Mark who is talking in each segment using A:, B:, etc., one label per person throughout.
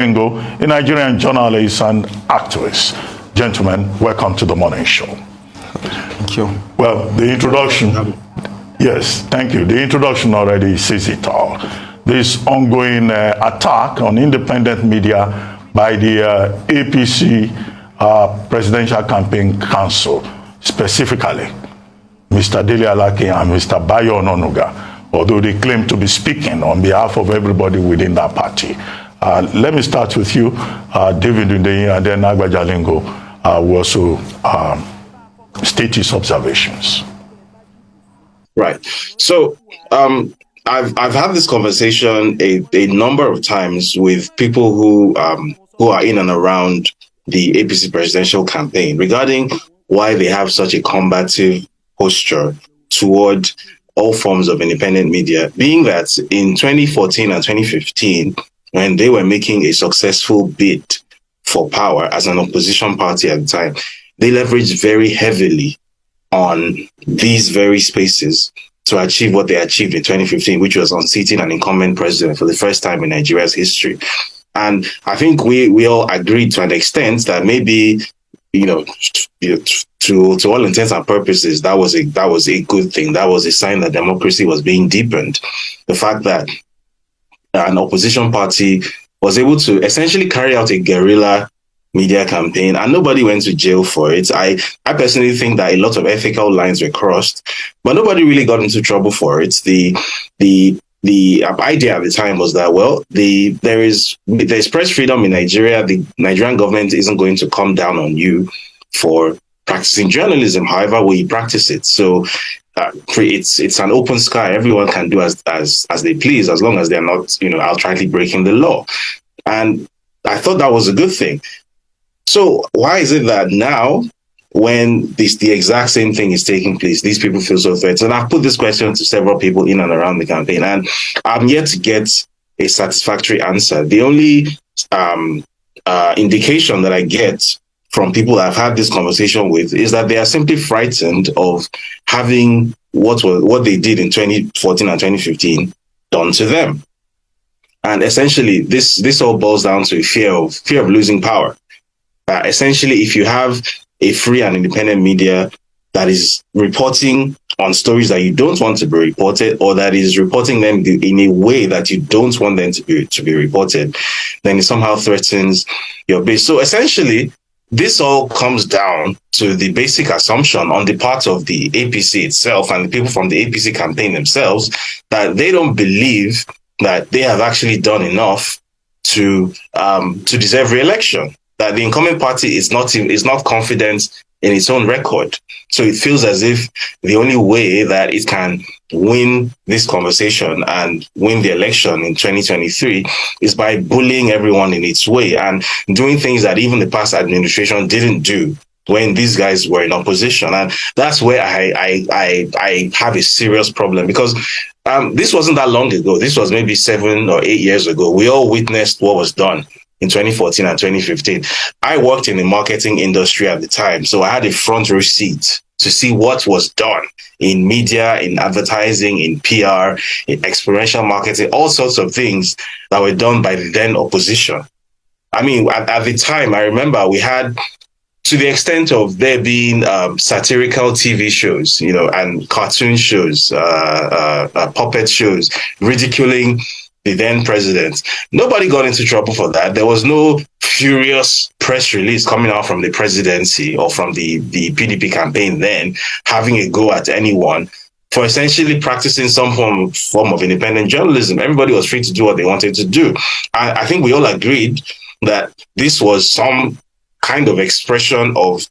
A: Ingo, a Nigerian journalist and activist. Gentlemen, welcome to the morning show.
B: Thank you.
A: Well, the introduction, yes, thank you. The introduction already says it all. This ongoing attack on independent media by the APC Presidential Campaign Council, specifically Mr. Dele Alake and Mr. Bayo Ononuga, although they claim to be speaking on behalf of everybody within that party. Let me start with you, David Ndeyi, and then Agba Jalingo will also state his observations.
C: Right. So I've had this conversation a number of times with people who are in and around the APC presidential campaign regarding why they have such a combative posture toward all forms of independent media, being that in 2014 and 2015, when they were making a successful bid for power as an opposition party at the time, they leveraged very heavily on these very spaces to achieve what they achieved in 2015, which was unseating an incumbent president for the first time in Nigeria's history. And I think we all agreed to an extent that maybe, to all intents and purposes, that was a good thing. That was a sign that democracy was being deepened. The fact that an opposition party was able to essentially carry out a guerrilla media campaign and nobody went to jail for it. I personally think that a lot of ethical lines were crossed, but nobody really got into trouble for it. The idea at the time was that, well, there's press freedom in Nigeria. The Nigerian government isn't going to come down on you for practicing journalism, however way you practice it. So it's an open sky. Everyone can do as they please, as long as they're not, outrightly breaking the law. And I thought that was a good thing. So why is it that now, when the exact same thing is taking place, these people feel so threatened? And I've put this question to several people in and around the campaign, and I'm yet to get a satisfactory answer. The only indication that I get from people that I've had this conversation with is that they are simply frightened of having what they did in 2014 and 2015 done to them. And essentially, this all boils down to fear of losing power. Essentially, if you have a free and independent media that is reporting on stories that you don't want to be reported, or that is reporting them in a way that you don't want them to be reported, then it somehow threatens your base. So essentially, this all comes down to the basic assumption on the part of the APC itself and the people from the APC campaign themselves that they don't believe that they have actually done enough to deserve re-election. That the incumbent party is not confident in its own record. So it feels as if the only way that it can win this conversation and win the election in 2023 is by bullying everyone in its way and doing things that even the past administration didn't do when these guys were in opposition. And that's where I have a serious problem, because this wasn't that long ago. This was maybe 7 or 8 years ago. We all witnessed what was done in 2014 and 2015. I worked in the marketing industry at the time, so I had a front row seat to see what was done in media, in advertising, in PR, in experiential marketing, all sorts of things that were done by the then opposition. I mean, at the time, I remember we had, to the extent of there being satirical TV shows, and cartoon shows, puppet shows, ridiculing the then president. Nobody got into trouble for that. There was no furious press release coming out from the presidency or from the PDP campaign then having a go at anyone for essentially practicing some form of independent journalism. Everybody was free to do what they wanted to do. I think we all agreed that this was some kind of expression of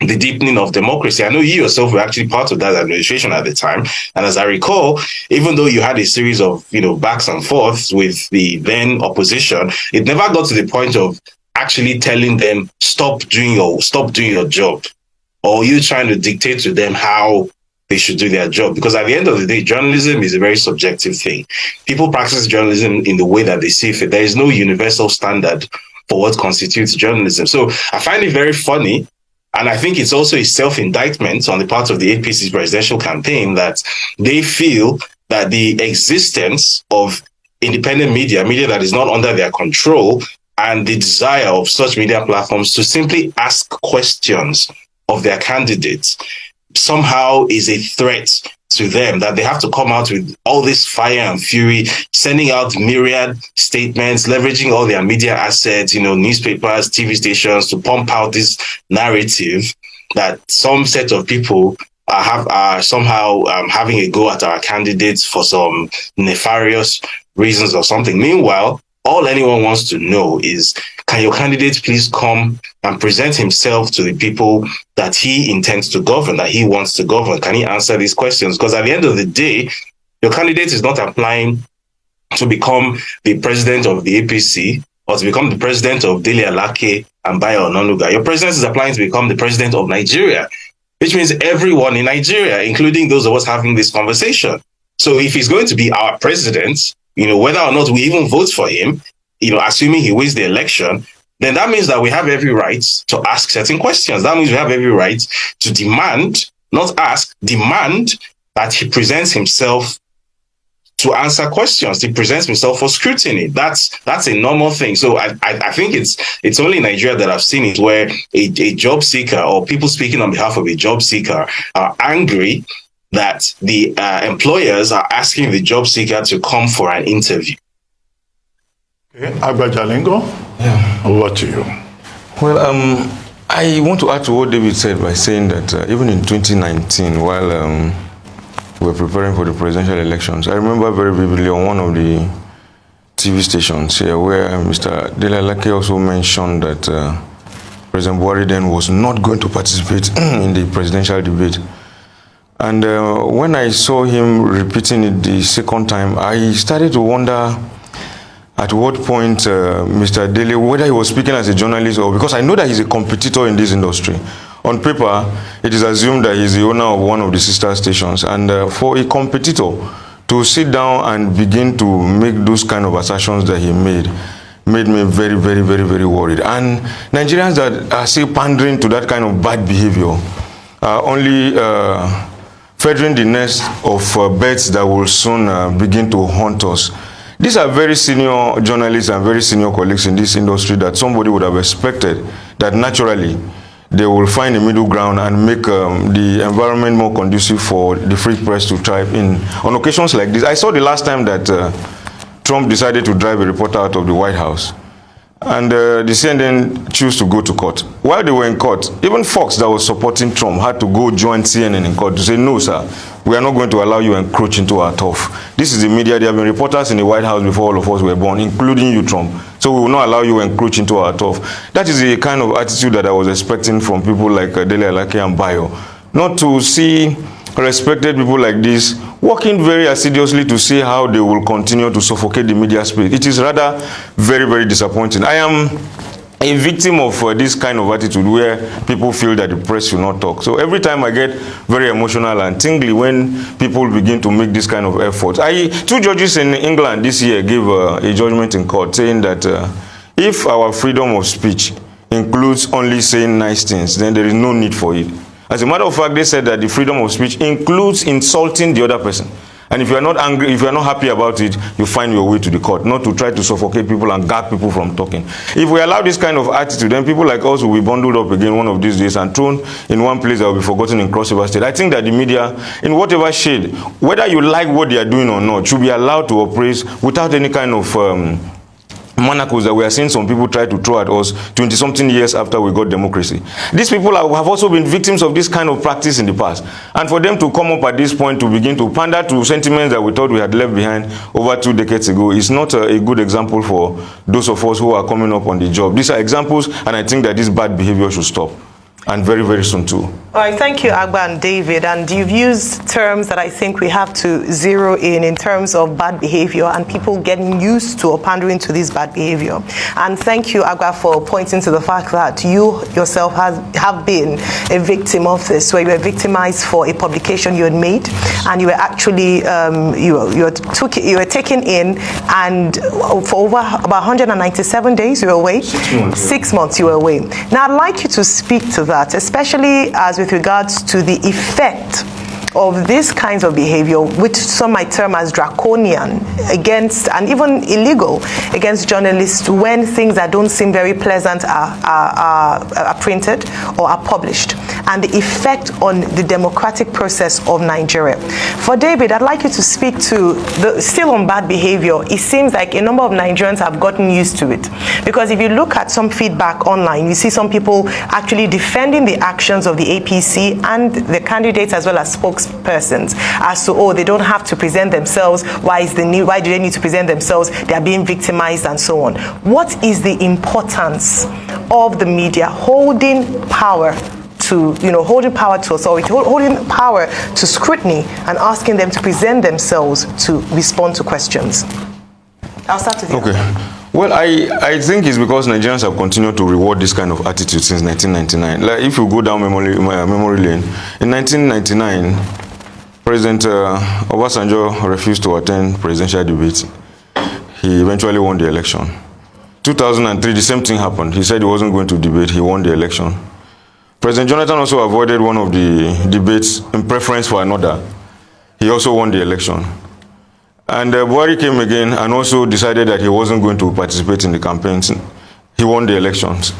C: the deepening of democracy. I know you yourself were actually part of that administration at the time. And as I recall, even though you had a series of, backs and forths with the then opposition, it never got to the point of actually telling them, stop doing your job, or you trying to dictate to them how they should do their job. Because at the end of the day, journalism is a very subjective thing. People practice journalism in the way that they see fit. There is no universal standard for what constitutes journalism. So I find it very funny. And I think it's also a self-indictment on the part of the APC's presidential campaign that they feel that the existence of independent media that is not under their control, and the desire of such media platforms to simply ask questions of their candidates somehow is a threat to them, that they have to come out with all this fire and fury, sending out myriad statements, leveraging all their media assets, newspapers, TV stations, to pump out this narrative that some set of people are somehow having a go at our candidates for some nefarious reasons or something. Meanwhile, all anyone wants to know is, can your candidate please come and present himself to the people that he intends to govern, that he wants to govern? Can he answer these questions? Because at the end of the day, your candidate is not applying to become the president of the APC or to become the president of Dele Alake and Bayo Onanuga. Your president is applying to become the president of Nigeria, which means everyone in Nigeria, including those of us having this conversation. So if he's going to be our president, whether or not we even vote for him, assuming he wins the election, then that means that we have every right to ask certain questions. That means we have every right to demand, not ask, demand that he presents himself to answer questions. He presents himself for scrutiny. That's a normal thing. So I think it's only in Nigeria that I've seen it where a job seeker or people speaking on behalf of a job seeker are angry that the employers are asking the job seeker to come for an interview.
A: Okay, Agbajalingo, over to you.
B: Well, I want to add to what David said by saying that even in 2019, while we were preparing for the presidential elections, I remember very vividly on one of the TV stations here where Mr. Dele Alake also mentioned that President Buhari then was not going to participate in the presidential debate. And when I saw him repeating it the second time, I started to wonder at what point Mr. Dele, whether he was speaking as a journalist or because I know that he's a competitor in this industry. On paper, it is assumed that he's the owner of one of the sister stations. And for a competitor to sit down and begin to make those kind of assertions that he made me very, very, very, very worried. And Nigerians that are still pandering to that kind of bad behavior are only feathering the nest of birds that will soon begin to haunt us. These are very senior journalists and very senior colleagues in this industry that somebody would have expected that naturally they will find a middle ground and make the environment more conducive for the free press to thrive in. On occasions like this, I saw the last time that Trump decided to drive a reporter out of the White House. And the CNN chose to go to court. While they were in court, even Fox that was supporting Trump had to go join CNN in court to say, no, sir, we are not going to allow you to encroach into our turf. This is the media. There have been reporters in the White House before all of us were born, including you, Trump. So we will not allow you to encroach into our turf. That is the kind of attitude that I was expecting from people like Dele Alake and Bayo. Not to see respected people like this working very assiduously to see how they will continue to suffocate the media space. It is rather very, very disappointing. I am a victim of this kind of attitude where people feel that the press should not talk. So every time I get very emotional and tingly when people begin to make this kind of efforts. Two judges in England this year gave a judgment in court saying that if our freedom of speech includes only saying nice things, then there is no need for it. As a matter of fact, they said that the freedom of speech includes insulting the other person. And if you are not angry, if you are not happy about it, you find your way to the court, not to try to suffocate people and gag people from talking. If we allow this kind of attitude, then people like us will be bundled up again one of these days and thrown in one place that will be forgotten in Cross River State. I think that the media, in whatever shade, whether you like what they are doing or not, should be allowed to operate without any kind of manacles that we are seeing some people try to throw at us 20-something years after we got democracy. These people have also been victims of this kind of practice in the past. And for them to come up at this point to begin to pander to sentiments that we thought we had left behind over 2 decades ago is not a good example for those of us who are coming up on the job. These are examples, and I think that this bad behavior should stop. And very, very soon too.
D: All right, thank you, Agba and David. And you've used terms that I think we have to zero in terms of bad behavior and people getting used to or pandering to this bad behavior. And thank you, Agba, for pointing to the fact that you yourself have been a victim of this, where you were victimized for a publication you had made, and you were actually you were taken in, and for over about 197 days you were away.
B: 6 months.
D: 6 months you were away. Now I'd like you to speak to that, especially as with regards to the effect of these kinds of behavior, which some might term as draconian, against and even illegal against journalists when things that don't seem very pleasant are printed or are published, and the effect on the democratic process of Nigeria. For David, I'd like you to speak to still on bad behavior. It seems like a number of Nigerians have gotten used to it, because if you look at some feedback online, you see some people actually defending the actions of the APC and the candidates as well as spokespersons as to, oh, they don't have to present themselves, why do they need to present themselves, they are being victimized and so on. What is the importance of the media holding power to, holding power to authority, holding power to scrutiny, and asking them to present themselves to respond to questions? I'll start with you.
B: Okay. Well, I think it's because Nigerians have continued to reward this kind of attitude since 1999. Like, if you go down memory lane, in 1999, President Obasanjo refused to attend presidential debates. He eventually won the election. 2003, the same thing happened. He said he wasn't going to debate. He won the election. President Jonathan also avoided one of the debates in preference for another. He also won the election. And Buhari came again and also decided that he wasn't going to participate in the campaigns. He won the elections.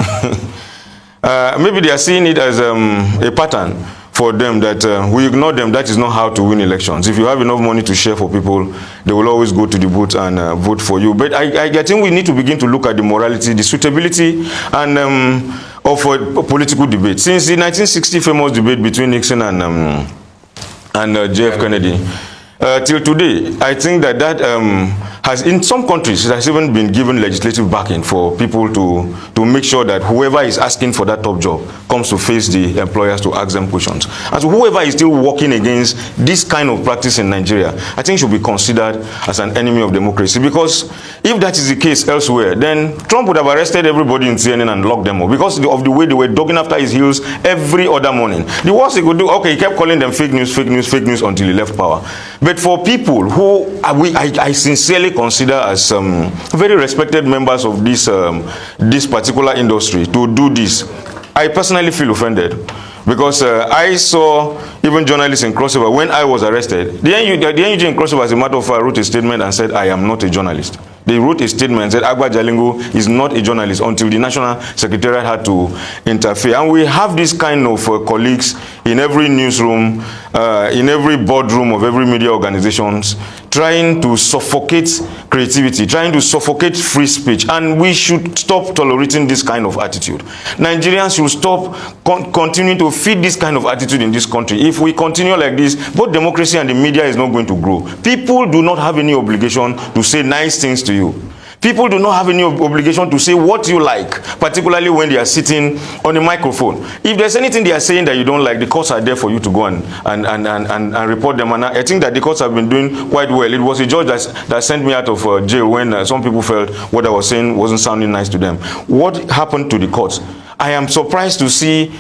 B: Maybe they are seeing it as a pattern for them that we ignore them. That is not how to win elections. If you have enough money to share for people, they will always go to the booth and vote for you. But I think we need to begin to look at the morality, the suitability, and of a political debate. Since the 1960 famous debate between Nixon and JF Kennedy, till today, I think that has, in some countries, it has even been given legislative backing for people to make sure that whoever is asking for that top job comes to face the employers to ask them questions. And so whoever is still working against this kind of practice in Nigeria, I think should be considered as an enemy of democracy. Because if that is the case elsewhere, then Trump would have arrested everybody in CNN and locked them up because of the way they were dogging after his heels every other morning. The worst he could do, okay, he kept calling them fake news until he left power. But for people who I sincerely consider as very respected members of this particular industry to do this, I personally feel offended, because I saw even journalists in Crossover when I was arrested. The NUJ in Crossover, as a matter of fact, wrote a statement and said, I am not a journalist. They wrote a statement and said, Agba Jalingo is not a journalist, until the National Secretariat had to interfere. And we have this kind of colleagues in every newsroom, in every boardroom of every media organizations, trying to suffocate creativity, trying to suffocate free speech. And we should stop tolerating this kind of attitude. Nigerians should stop continuing to feed this kind of attitude in this country. If we continue like this, both democracy and the media is not going to grow. People do not have any obligation to say nice things to you. People do not have any obligation to say what you like, particularly when they are sitting on a microphone. If there's anything they are saying that you don't like, the courts are there for you to go and report them. And I think that the courts have been doing quite well. It was a judge that sent me out of jail when some people felt what I was saying wasn't sounding nice to them. What happened to the courts? I am surprised to see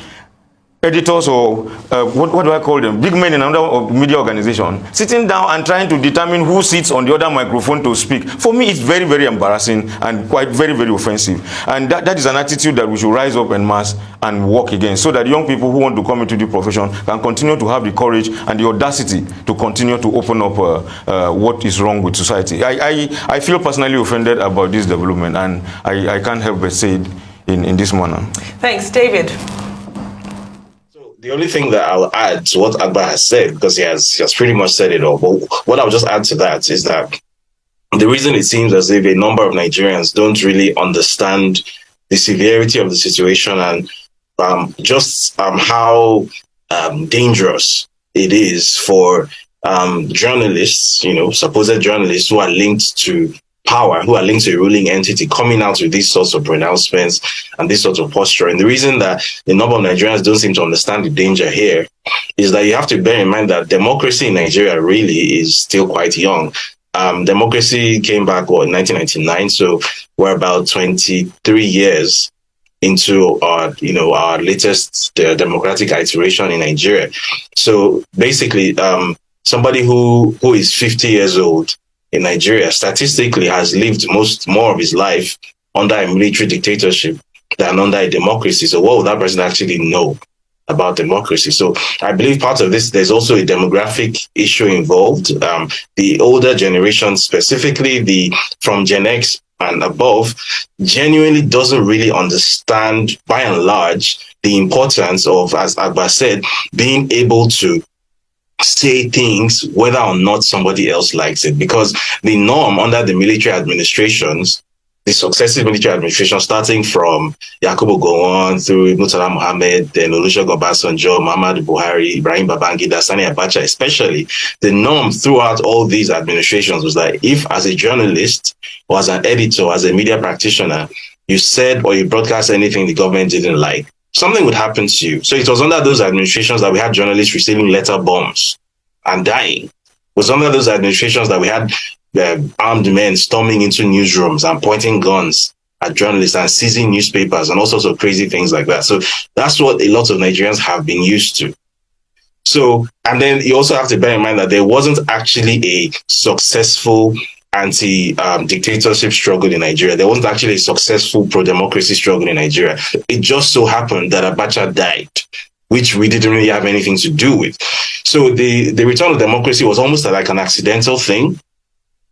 B: editors or what do I call them, big men in another media organization sitting down and trying to determine who sits on the other microphone to speak. For me, it's very, very embarrassing and quite very, very offensive. And that is an attitude that we should rise up en masse and work against, so that young people who want to come into the profession can continue to have the courage and the audacity to continue to open up what is wrong with society. I feel personally offended about this development, and I can't help but say it in this manner. Thanks.
D: David.
C: The only thing that I'll add to what Agba has said, because he has pretty much said it all, but what I'll just add to that is that the reason it seems as if a number of Nigerians don't really understand the severity of the situation and just how dangerous it is for journalists, supposed journalists who are linked to power, who are linked to a ruling entity, coming out with these sorts of pronouncements and this sort of posture. And the reason that a number of Nigerians don't seem to understand the danger here is that you have to bear in mind that democracy in Nigeria really is still quite young. Democracy came back in 1999, so we're about 23 years into our latest democratic iteration in Nigeria. So basically, somebody who is 50 years old in Nigeria statistically has lived more of his life under a military dictatorship than under a democracy. So what would that person actually know about democracy. So I believe part of this, there's also a demographic issue involved. The older generation, specifically from Gen X and above, genuinely doesn't really understand, by and large, the importance of, as Agba said, being able to say things whether or not somebody else likes it. Because the norm under the military administrations, the successive military administration, starting from Yakubu Gowon through Murtala Mohammed, then Olusegun Obasanjo, Muhammadu Buhari, Ibrahim Babangida, Sani Abacha especially, the norm throughout all these administrations was that if as a journalist or as an editor, as a media practitioner, you said or you broadcast anything the government didn't like, something would happen to you. So it was under those administrations that we had journalists receiving letter bombs and dying. It was under those administrations that we had armed men storming into newsrooms and pointing guns at journalists and seizing newspapers and all sorts of crazy things like that. So that's what a lot of Nigerians have been used to. So, and then you also have to bear in mind that there wasn't actually a successful anti-dictatorship struggle in Nigeria. There wasn't actually a successful pro-democracy struggle in Nigeria. It just so happened that Abacha died, which we didn't really have anything to do with. So the return of democracy was almost like an accidental thing.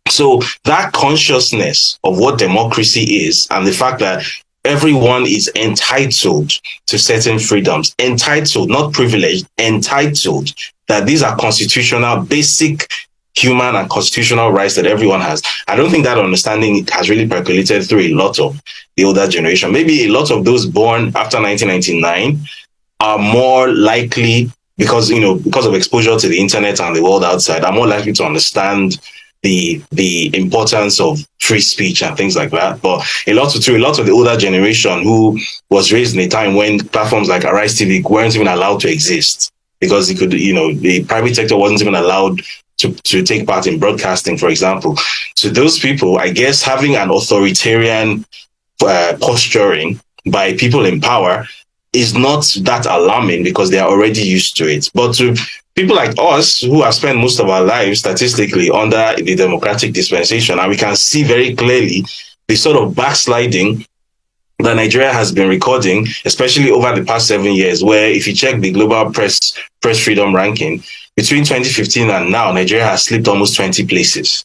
C: So that consciousness of what democracy is and the fact that everyone is entitled to certain freedoms, entitled, not privileged, entitled, that these are constitutional, basic human and constitutional rights that everyone has. I don't think that understanding has really percolated through a lot of the older generation. Maybe a lot of those born after 1999 are more likely, because of exposure to the internet and the world outside, are more likely to understand the importance of free speech and things like that. But a lot of the older generation who was raised in a time when platforms like arisetv weren't even allowed to exist, because the private sector wasn't even allowed to take part in broadcasting, for example. So those people, I guess, having an authoritarian posturing by people in power is not that alarming because they are already used to it. But to people like us who have spent most of our lives statistically under the democratic dispensation, and we can see very clearly the sort of backsliding that Nigeria has been recording, especially over the past 7 years, where if you check the global press freedom ranking, between 2015 and now, Nigeria has slipped almost 20 places,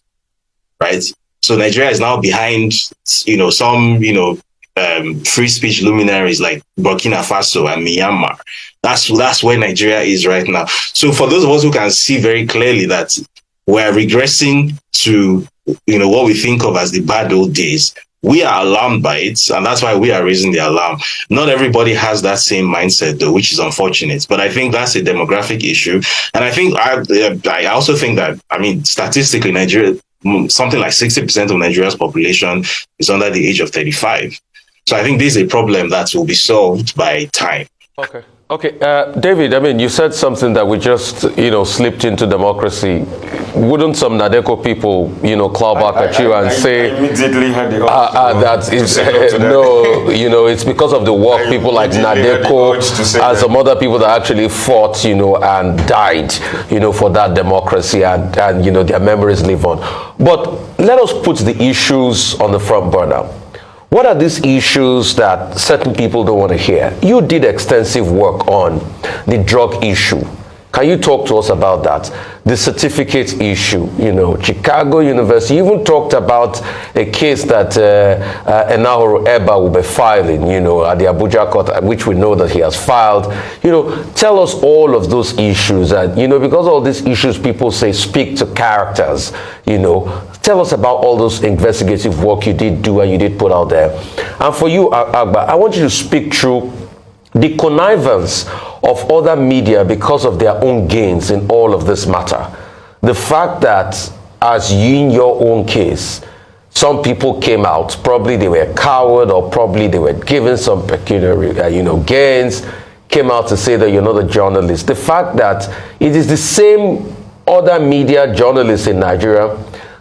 C: right? So Nigeria is now behind, some, free speech luminaries like Burkina Faso and Myanmar. That's where Nigeria is right now. So for those of us who can see very clearly that we're regressing to, what we think of as the bad old days, we are alarmed by it, and that's why we are raising the alarm. Not everybody has that same mindset, though, which is unfortunate. But I think that's a demographic issue. And I think I also think that, statistically, Nigeria, something like 60% of Nigeria's population is under the age of 35. So I think this is a problem that will be solved by time.
E: Okay, David, you said something that we just, slipped into democracy. Wouldn't some Nadeko people, claw back at you and say,
B: I immediately had the
E: that it's, no, it's because of the work people like Nadeko and some other people that actually fought, and died, for that democracy, and their memories live on. But let us put the issues on the front burner. What are these issues that certain people don't want to hear? You did extensive work on the drug issue. Can you talk to us about that? The certificate issue, Chicago University, you even talked about a case that Enahoro Eba will be filing, at the Abuja court, which we know that he has filed. Tell us all of those issues. And, because all these issues people say speak to characters, tell us about all those investigative work you did do and you did put out there. And for you, Agba, I want you to speak through the connivance of other media because of their own gains in all of this matter. The fact that, as you in your own case, some people came out, probably they were coward or probably they were given some pecuniary, gains, came out to say that you're not a journalist. The fact that it is the same other media journalists in Nigeria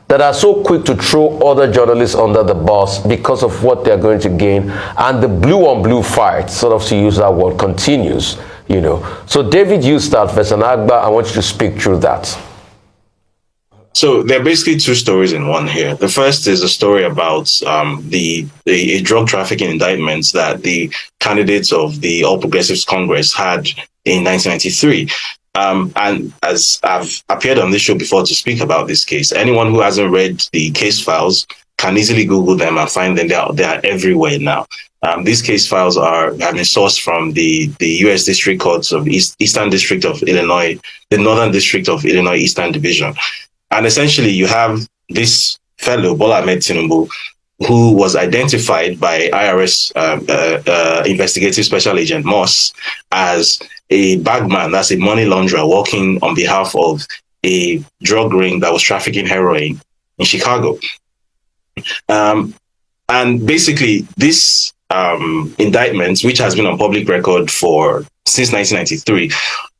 E: that are so quick to throw other journalists under the bus because of what they're going to gain, and the blue-on-blue fight, sort of to use that word, continues, So David, you start first, and Agba, I want you to speak through that.
C: So there are basically two stories in one here. The first is a story about a drug trafficking indictments that the candidates of the All Progressives Congress had in 1993. And as I've appeared on this show before to speak about this case, anyone who hasn't read the case files can easily Google them and find them. They are everywhere now. These case files have been sourced from the U.S. District Courts of Eastern District of Illinois, the Northern District of Illinois Eastern Division. And essentially, you have this fellow, Bola Ahmed Tinubu, who was identified by IRS Investigative Special Agent Moss as a bagman, that's a money launderer, working on behalf of a drug ring that was trafficking heroin in Chicago. And basically, this indictment, which has been on public record since 1993,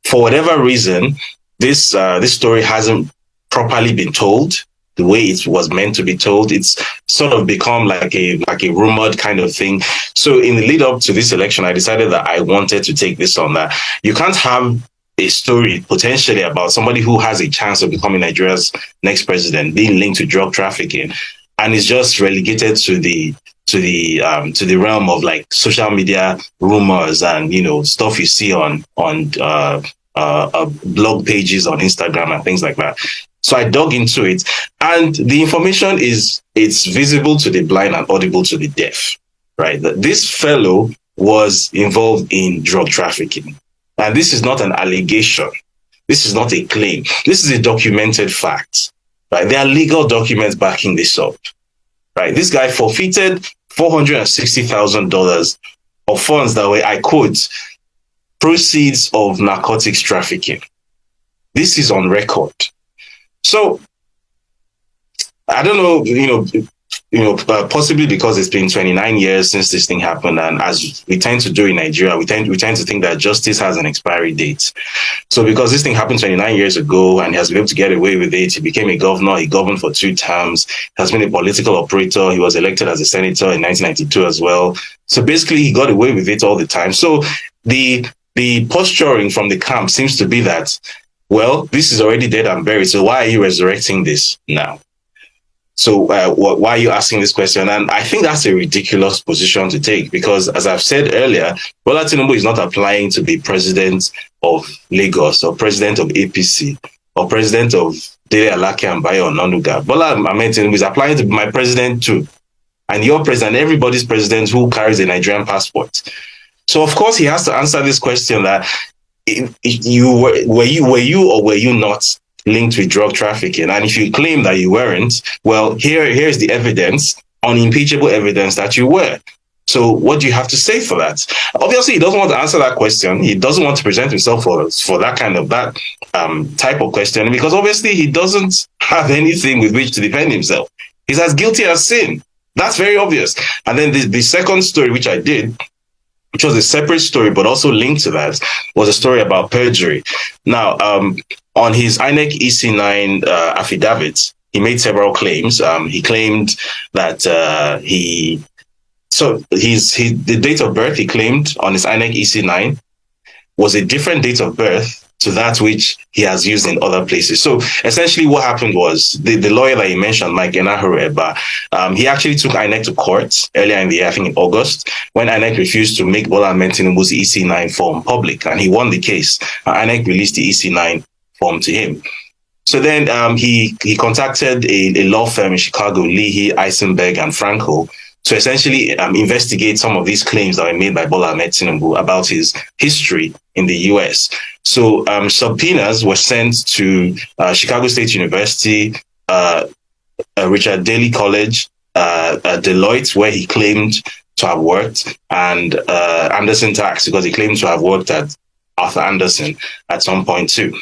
C: for whatever reason, this story hasn't properly been told the way it was meant to be told. It's sort of become like a rumored kind of thing. So in the lead up to this election, I decided that I wanted to take this on, that you can't have a story potentially about somebody who has a chance of becoming Nigeria's next president being linked to drug trafficking, and it's just relegated to the realm of like social media rumors and, you know, stuff you see on blog pages on Instagram and things like that. So I dug into it, and the information it's visible to the blind and audible to the deaf, right? That this fellow was involved in drug trafficking. And this is not an allegation. This is not a claim. This is a documented fact, right? There are legal documents backing this up, right? This guy forfeited $460,000 of funds that were, I quote, proceeds of narcotics trafficking. This is on record. So I don't know, possibly because it's been 29 years since this thing happened, and as we tend to do in Nigeria, we tend to think that justice has an expiry date. So because this thing happened 29 years ago and he has been able to get away with it, he became a governor, he governed for 2 terms, has been a political operator, he was elected as a senator in 1992 as well. So basically he got away with it all the time. So the posturing from the camp seems to be that, well, this is already dead and buried, so why are you resurrecting this now? So why are you asking this question? And I think that's a ridiculous position to take, because as I've said earlier, Bola Tinubu is not applying to be president of Lagos or president of APC or president of Dele Alake and Bayo Onanuga. Bola Ahmed Tinubu is applying to be my president too. And your president, everybody's president who carries a Nigerian passport. So of course he has to answer this question that were you or were you not linked with drug trafficking? And if you claim that you weren't, well, here's the evidence, unimpeachable evidence that you were. So what do you have to say for that? Obviously, he doesn't want to answer that question. He doesn't want to present himself for that type of question, because obviously he doesn't have anything with which to defend himself. He's as guilty as sin. That's very obvious. And then the second story, which I did, which was a separate story, but also linked to that, was a story about perjury. Now, on his INEC EC9 affidavit, he made several claims. He claimed that the date of birth he claimed on his INEC EC9 was a different date of birth to that which he has used in other places. So essentially what happened was the lawyer that you mentioned, Mike Enahoro, he actually took INEC to court earlier in the year, I think in August, when INEC refused to make Bola Ahmed Tinubu's EC9 form public, and he won the case. INEC released the EC9 form to him. So then he contacted a law firm in Chicago, Leahy, Eisenberg, and Franco, to essentially investigate some of these claims that were made by Bola Ahmed Tinubu about his history in the US. So subpoenas were sent to Chicago State University, Richard Daley College, Deloitte, where he claimed to have worked, and Anderson Tax, because he claimed to have worked at Arthur Anderson at some point too.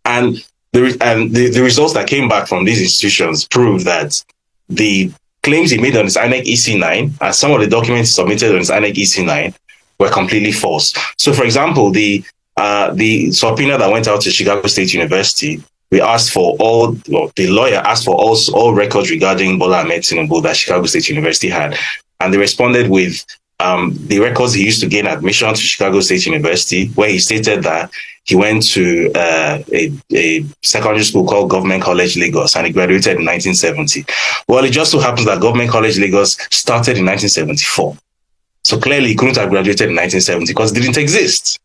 C: And the results that came back from these institutions proved that the claims he made on his INEC EC9 and some of the documents he submitted on his INEC EC9 were completely false. So, for example, the subpoena that went out to Chicago State University, the lawyer asked for all records regarding Bola Ahmed Tinubu that Chicago State University had, and they responded with the records he used to gain admission to Chicago State University, where he stated that he went to a secondary school called Government College Lagos, and he graduated in 1970. Well, it just so happens that Government College Lagos started in 1974. So clearly he couldn't have graduated in 1970 because it didn't exist.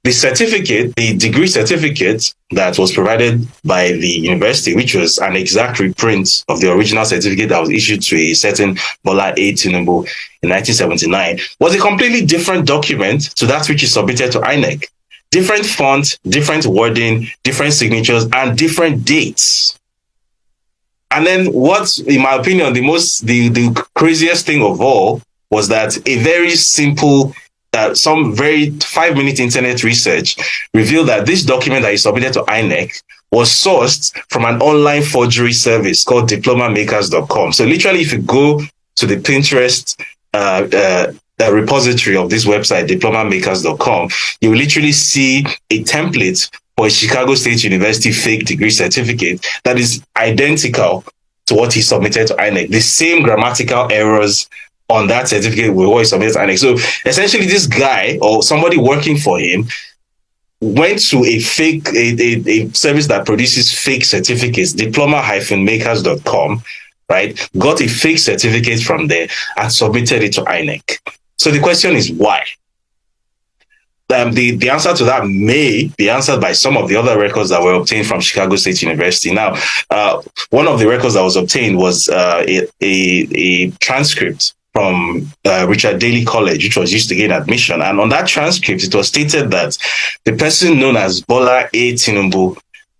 C: The certificate, the degree certificate that was provided by the university, which was an exact reprint of the original certificate that was issued to a certain Bola A. Tinubu in 1979, was a completely different document to that which is submitted to INEC. Different font, different wording, different signatures, and different dates. And then what, in my opinion, the craziest thing of all was that a very simple, some very 5-minute internet research revealed that this document that is submitted to INEC was sourced from an online forgery service called diplomamakers.com. So literally, if you go to the Pinterest repository of this website, diplomamakers.com, you will literally see a template for a Chicago State University fake degree certificate that is identical to what he submitted to INEC. The same grammatical errors on that certificate were what he submitted to INEC. So essentially, this guy or somebody working for him went to a service that produces fake certificates, diploma-makers.com, right? Got a fake certificate from there and submitted it to INEC. So the question is why? The answer to that may be answered by some of the other records that were obtained from Chicago State University. Now, one of the records that was obtained was a transcript from Richard Daley College, which was used to gain admission. And on that transcript, it was stated that the person known as Bola A. Tinubu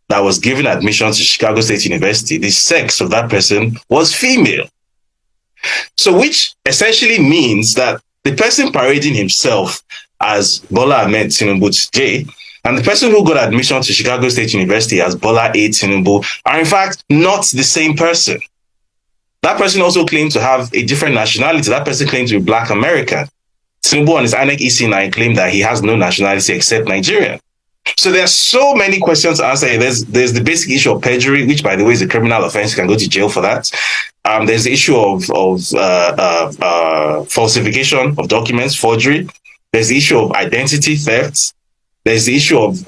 C: that was given admission to Chicago State University, the sex of that person was female. So which essentially means that the person parading himself as Bola Ahmed Tinubu today and the person who got admission to Chicago State University as Bola A. Tinubu are in fact not the same person. That person also claimed to have a different nationality. That person claimed to be Black American. Tinubu on his INEC EC9 claimed that he has no nationality except Nigerian. So there are so many questions to answer. There's the basic issue of perjury, which, by the way, is a criminal offense. You can go to jail for that. There's the issue of falsification of documents, forgery. There's the issue of identity theft. There's the issue of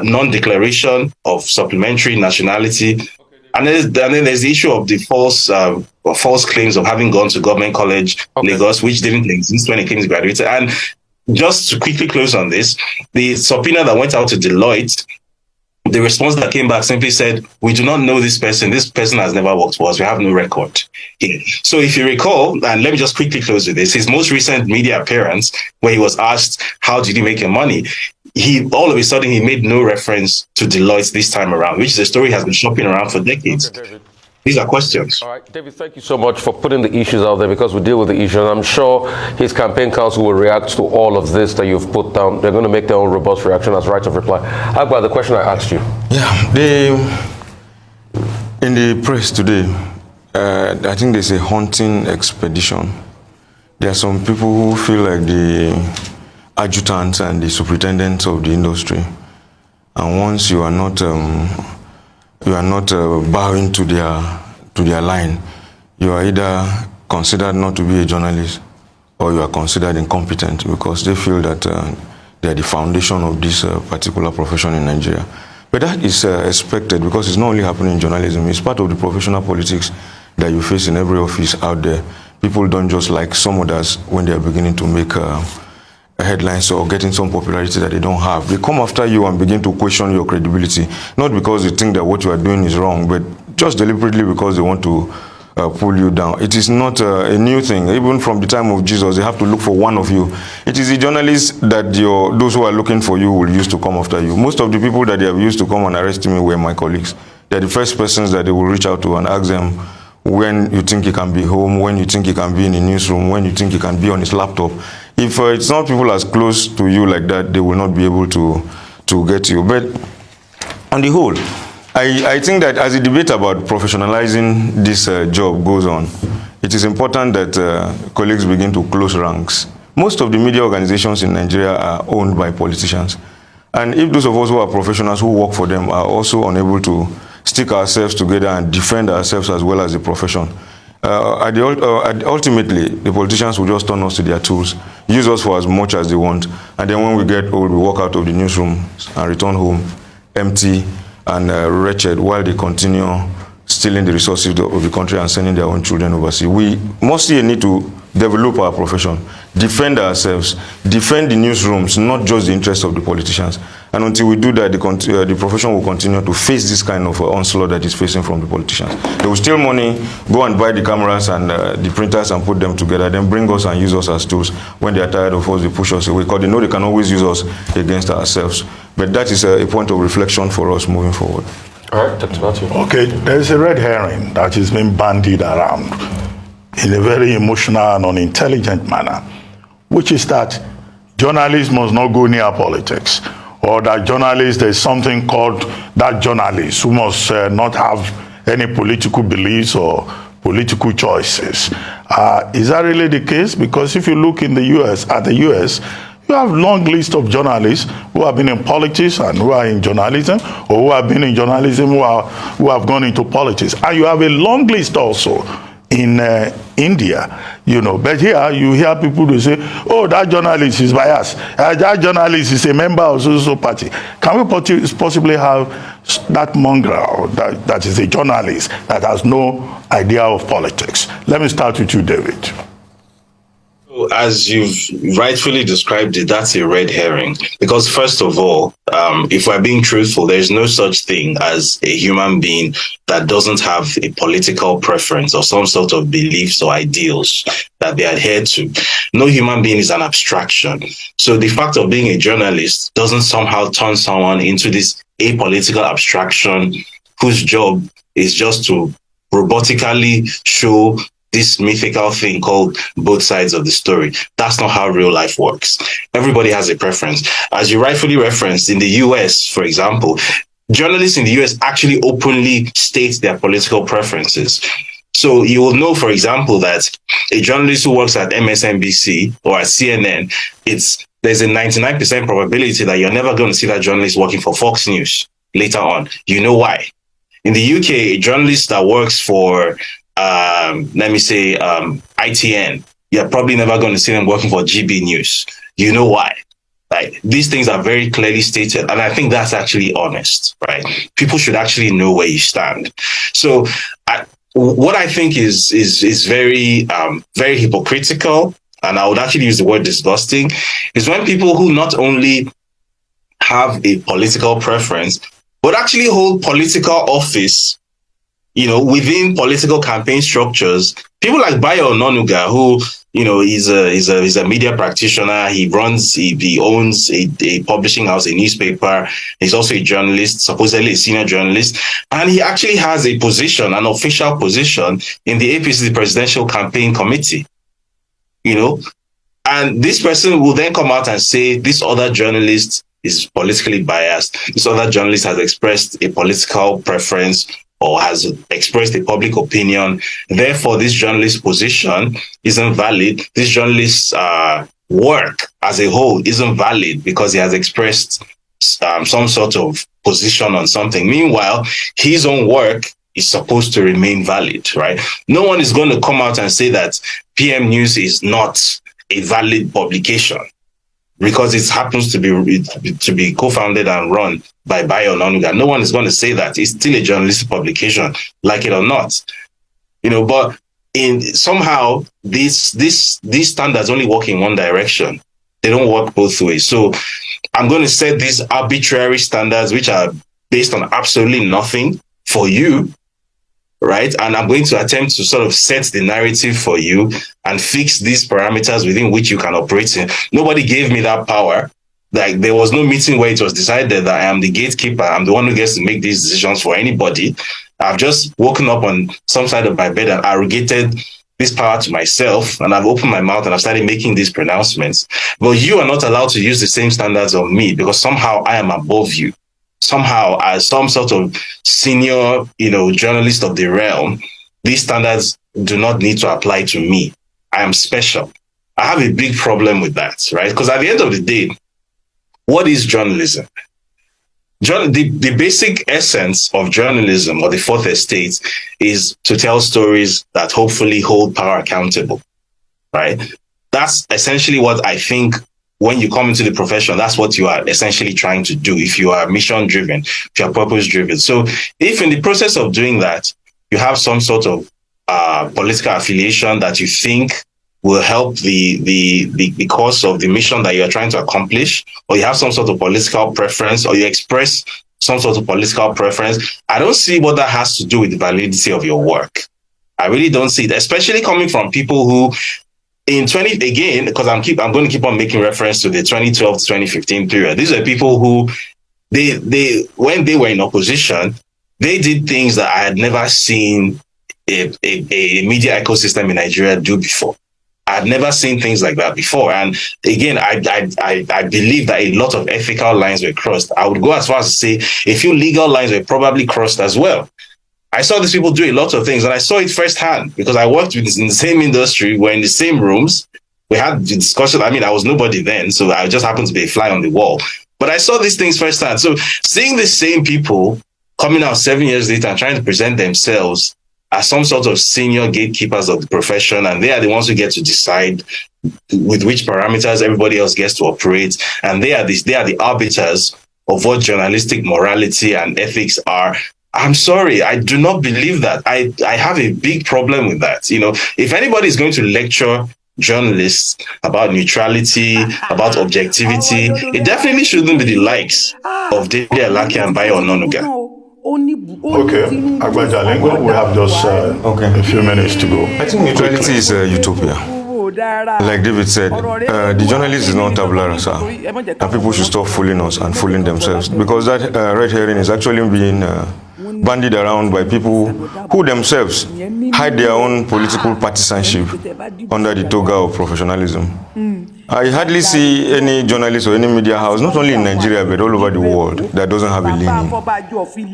C: non-declaration of supplementary nationality. And then there's the issue of the false claims of having gone to Government College, Lagos, which didn't exist when it came to graduating. And just to quickly close on this, the subpoena that went out to Deloitte, the response that came back simply said, we do not know this person. This person has never worked for us. We have no record here. So if you recall, and let me just quickly close with this, his most recent media appearance, where he was asked, how did you make your money? All of a sudden, he made no reference to Deloitte this time around, which is a story has been shopping around for decades. Okay, these are questions.
E: All right, David, thank you so much for putting the issues out there, because we deal with the issues. I'm sure his campaign council will react to all of this that you've put down. They're going to make their own robust reaction as right of reply. Agba, the question I asked you.
B: Yeah, in the press today, I think there's a hunting expedition. There are some people who feel like the adjutants and the superintendents of the industry, and once you are not bowing to their line, you are either considered not to be a journalist or you are considered incompetent, because they feel that they are the foundation of this particular profession in Nigeria. But that is expected, because it's not only happening in journalism, it's part of the professional politics that you face in every office out there. People don't just like some others when they are beginning to make headlines or getting some popularity that they don't have. They come after you and begin to question your credibility, not because they think that what you are doing is wrong, but just deliberately because they want to pull you down. It is not a new thing. Even from the time of Jesus, they have to look for one of you. It is the journalists that those who are looking for you will use to come after you. Most of the people that they have used to come and arrest me were my colleagues. They're the first persons that they will reach out to and ask them when you think he can be home, when you think he can be in the newsroom, when you think he can be on his laptop. If it's not people as close to you like that, they will not be able to get you. But on the whole, I think that as the debate about professionalizing this job goes on, it is important that colleagues begin to close ranks. Most of the media organizations in Nigeria are owned by politicians. And if those of us who are professionals who work for them are also unable to stick ourselves together and defend ourselves as well as the profession, ultimately, the politicians will just turn us to their tools, use us for as much as they want, and then when we get old, we walk out of the newsroom and return home empty and wretched, while they continue stealing the resources of the country and sending their own children overseas. We must see a need to develop our profession, defend ourselves, defend the newsrooms, not just the interests of the politicians. And until we do that, the profession will continue to face this kind of onslaught that is facing from the politicians. They will steal money, go and buy the cameras and the printers and put them together, then bring us and use us as tools. When they are tired of us, they push us away, because they know they can always use us against ourselves. But that is a point of reflection for us moving forward.
E: All right, Dr. Matthew.
A: Okay, there's a red herring that is being bandied around in a very emotional and unintelligent manner, which is that journalists must not go near politics, or that journalists, there's something called that journalists who must not have any political beliefs or political choices. Is that really the case? Because if you look in the US, you have long list of journalists who have been in politics and who are in journalism, or who have been in journalism who have gone into politics. And you have a long list also in India, you know. But here you hear people who say, oh, that journalist is biased. That journalist is a member of so party. Can we possibly have that mongrel that is a journalist that has no idea of politics? Let me start with you, David.
C: As you've rightfully described it, that's a red herring. Because first of all, if we're being truthful, there's no such thing as a human being that doesn't have a political preference or some sort of beliefs or ideals that they adhere to. No human being is an abstraction. So the fact of being a journalist doesn't somehow turn someone into this apolitical abstraction whose job is just to robotically show this mythical thing called both sides of the story. That's not how real life works. Everybody has a preference. As you rightfully referenced, in the US, for example, journalists in the US actually openly state their political preferences. So you will know, for example, that a journalist who works at MSNBC or at CNN, there's a 99% probability that you're never going to see that journalist working for Fox News later on. You know why? In the UK, a journalist that works for ITN, you're probably never going to see them working for GB News. You know why? Like, these things are very clearly stated, and I think that's actually honest, right? People should actually know where you stand. So, what I think is very very hypocritical, and I would actually use the word disgusting, is when people who not only have a political preference but actually hold political office, you know, within political campaign structures. People like Bayo Ononuga, who, you know, he's a media practitioner. He owns a publishing house, a newspaper. He's also a journalist, supposedly a senior journalist. And he actually has a position, an official position in the APC presidential campaign committee, you know. And this person will then come out and say, this other journalist is politically biased. This other journalist has expressed a political preference or has expressed a public opinion. Therefore, this journalist's position isn't valid. This journalist's work as a whole isn't valid because he has expressed some sort of position on something. Meanwhile, his own work is supposed to remain valid, right? No one is going to come out and say that PM News is not a valid publication because it happens to be co-founded and run by Bayo Ononuga. No one is going to say that. It's still a journalistic publication, like it or not. You know, but somehow these standards only work in one direction. They don't work both ways. So I'm going to set these arbitrary standards, which are based on absolutely nothing for you, right? And I'm going to attempt to sort of set the narrative for you and fix these parameters within which you can operate in. Nobody gave me that power. Like, there was no meeting where it was decided that I am the gatekeeper. I'm the one who gets to make these decisions for anybody. I've just woken up on some side of my bed and arrogated this power to myself, and I've opened my mouth and I've started making these pronouncements. But you are not allowed to use the same standards of me because somehow I am above you. Somehow, as some sort of senior, you know, journalist of the realm, these standards do not need to apply to me. I am special. I have a big problem with that, right? Because at the end of the day, what is journalism? The basic essence of journalism, or the fourth estate, is to tell stories that hopefully hold power accountable, right? That's essentially what I think. When you come into the profession, that's what you are essentially trying to do. If you are mission driven, if you are purpose driven. So if in the process of doing that, you have some sort of political affiliation that you think will help the cause of the mission that you're trying to accomplish, or you have some sort of political preference, or you express some sort of political preference, I don't see what that has to do with the validity of your work. I really don't see it, especially coming from people who because I'm going to keep on making reference to the 2012 to 2015 period. These are people who they when they were in opposition, they did things that I had never seen a media ecosystem in Nigeria do before. I've never seen things like that before. And again, I believe that a lot of ethical lines were crossed. I would go as far as to say a few legal lines were probably crossed as well. I saw these people do a lot of things, and I saw it firsthand because I worked in the same industry. We're in the same rooms. We had the discussion. I mean, I was nobody then, so I just happened to be a fly on the wall. But I saw these things firsthand. So seeing the same people coming out 7 years later and trying to present themselves as some sort of senior gatekeepers of the profession, and they are the ones who get to decide with which parameters everybody else gets to operate, and they are the arbiters of what journalistic morality and ethics are. I'm sorry, I do not believe that. I have a big problem with that. If anybody is going to lecture journalists about neutrality, about objectivity, it definitely shouldn't be the likes of David Alaki and Bayo Ononuga.
A: Okay, Agbaja Lingo, we have just a few minutes to go.
B: I think neutrality is a utopia. Like David said, the journalist is not tabula rasa, and people should stop fooling us and fooling themselves, because that red herring is actually being bandied around by people who themselves hide their own political partisanship under the toga of professionalism. I hardly see any journalist or any media house, not only in Nigeria but all over the world, that doesn't have a leaning.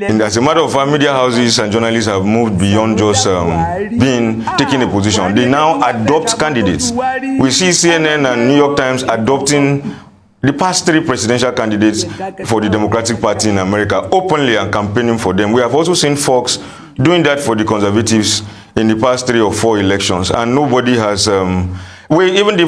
B: And as a matter of fact, media houses and journalists have moved beyond just taking a position. They now adopt candidates. We see CNN and New York Times adopting the past 3 presidential candidates for the Democratic Party in America openly and campaigning for them. We have also seen Fox doing that for the Conservatives in the past 3 or 4 elections, and nobody has. Even the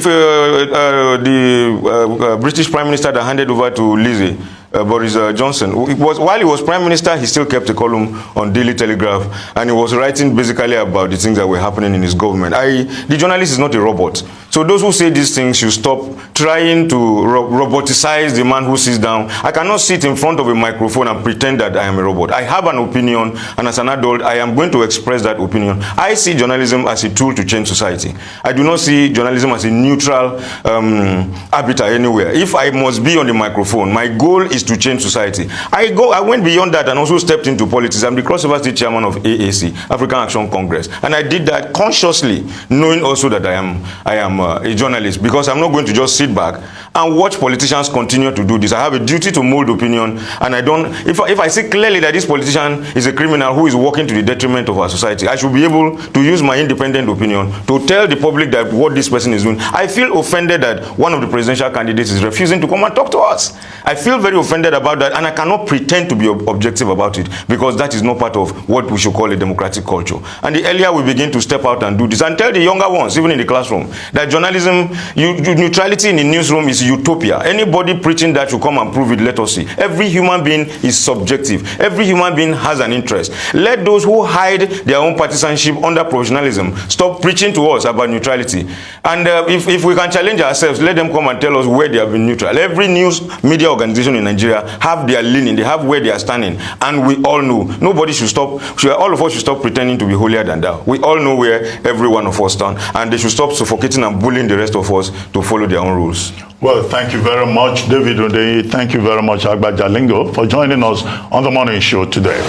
B: British Prime Minister that handed over to Lizzie, Boris Johnson, while he was Prime Minister, he still kept a column on Daily Telegraph, and he was writing basically about the things that were happening in his government. The journalist is not a robot. So those who say these things should stop trying to roboticize the man who sits down. I cannot sit in front of a microphone and pretend that I am a robot. I have an opinion, and as an adult, I am going to express that opinion. I see journalism as a tool to change society. I do not see journalism as a neutral arbiter anywhere. If I must be on the microphone, my goal is to change society. I went beyond that and also stepped into politics. I'm the crossover state chairman of AAC, African Action Congress, and I did that consciously, knowing also that I am a journalist, because I'm not going to just sit back and watch politicians continue to do this. I have a duty to mold opinion, and I don't. If I see clearly that this politician is a criminal who is working to the detriment of our society, I should be able to use my independent opinion to tell the public that what this person is doing. I feel offended that one of the presidential candidates is refusing to come and talk to us. I feel very offended about that, and I cannot pretend to be objective about it, because that is not part of what we should call a democratic culture. And the earlier we begin to step out and do this, and tell the younger ones, even in the classroom, that journalism, neutrality in the newsroom is utopia. Anybody preaching that should come and prove it. Let us see. Every human being is subjective. Every human being has an interest. Let those who hide their own partisanship under professionalism stop preaching to us about neutrality. And if we can challenge ourselves, let them come and tell us where they have been neutral. Every news media organization in Nigeria have their leaning, they have where they are standing, and we all know. Nobody should stop. All of us should stop pretending to be holier than thou. We all know where every one of us stand, and they should stop suffocating and bullying the rest of us to follow their own rules.
A: Well, thank you very much, David Odeyi. Thank you very much, Agbaja Lingo, for joining us on the morning show today.